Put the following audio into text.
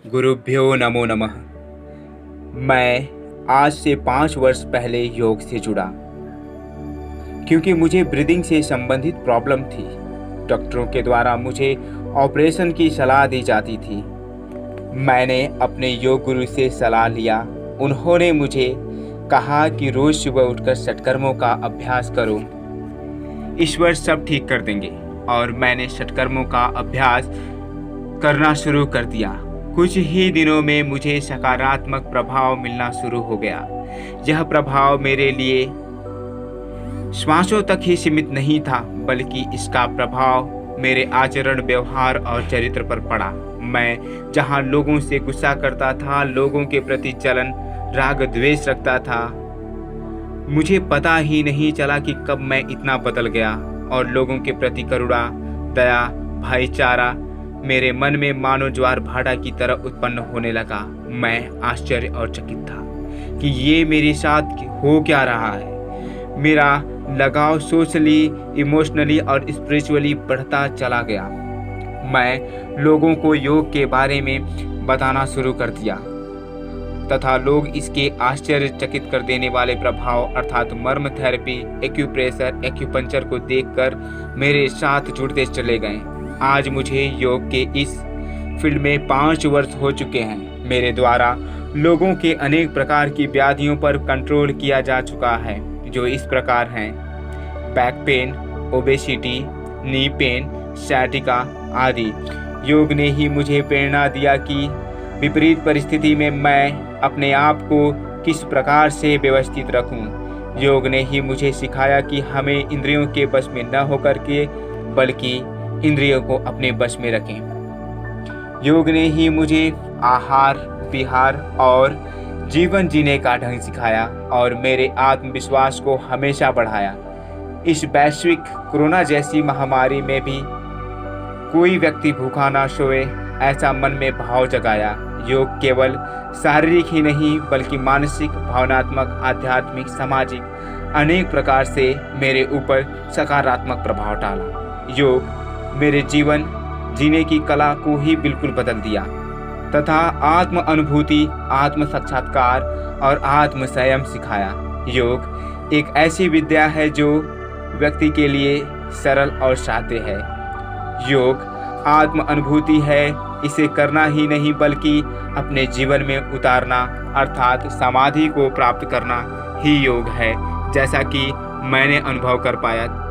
गुरुभ्यो नमो नमः। मैं आज से 5 वर्ष पहले योग से जुड़ा क्योंकि मुझे ब्रीदिंग से संबंधित प्रॉब्लम थी। डॉक्टरों के द्वारा मुझे ऑपरेशन की सलाह दी जाती थी। मैंने अपने योग गुरु से सलाह लिया। उन्होंने मुझे कहा कि रोज सुबह उठकर षटकर्मों का अभ्यास करो, ईश्वर सब ठीक कर देंगे। और मैंने षटकर्मों का अभ्यास करना शुरू कर दिया। कुछ ही दिनों में मुझे सकारात्मक प्रभाव मिलना शुरू हो गया। यह प्रभाव मेरे लिए श्वासों तक ही सीमित नहीं था, बल्कि इसका प्रभाव मेरे आचरण, व्यवहार और चरित्र पर पड़ा। मैं जहां लोगों से गुस्सा करता था, लोगों के प्रति जलन, राग, द्वेष रखता था, मुझे पता ही नहीं चला कि कब मैं इतना बदल गया। और लोगों के प्रति करुणा, दया, भाईचारा मेरे मन में मानो ज्वार भाटा की तरह उत्पन्न होने लगा। मैं आश्चर्य और चकित था कि ये मेरे साथ हो क्या रहा है। मेरा लगाव सोशली, इमोशनली और स्पिरिचुअली बढ़ता चला गया। मैं लोगों को योग के बारे में बताना शुरू कर दिया तथा लोग इसके आश्चर्यचकित कर देने वाले प्रभाव अर्थात मर्म थेरेपी, एक्यूप्रेशर, एक्यूपंक्चर को देखकर मेरे साथ जुड़ते चले गए। आज मुझे योग के इस फील्ड में 5 वर्ष हो चुके हैं। मेरे द्वारा लोगों के अनेक प्रकार की व्याधियों पर कंट्रोल किया जा चुका है, जो इस प्रकार हैं: back pain, obesity, knee pain, सciatica आदि। योग ने ही मुझे प्रेरणा दिया कि विपरीत परिस्थिति में मैं अपने आप को किस प्रकार से व्यवस्थित रखूं। योग ने ही मुझे सिखाया कि हमें इंद्रियों के बस में न होकर के बल्कि इंद्रियों को अपने बस में रखें। योग ने ही मुझे आहार, विहार और जीवन जीने का ढंग सिखाया और मेरे आत्मविश्वास को हमेशा बढ़ाया। इस वैश्विक कोरोना जैसी महामारी में भी कोई व्यक्ति भूखा ना सोए, ऐसा मन में भाव जगाया। योग केवल शारीरिक ही नहीं बल्कि मानसिक, भावनात्मक, आध्यात्मिक, सामाजिक अनेक प्रकार से मेरे ऊपर सकारात्मक प्रभाव डाला। योग मेरे जीवन जीने की कला को ही बिल्कुल बदल दिया तथा आत्म अनुभूति, आत्म साक्षात्कार और आत्म संयम सिखाया। योग एक ऐसी विद्या है जो व्यक्ति के लिए सरल और साध्य है। योग आत्म अनुभूति है, इसे करना ही नहीं बल्कि अपने जीवन में उतारना अर्थात समाधि को प्राप्त करना ही योग है, जैसा कि मैंने अनुभव कर पाया।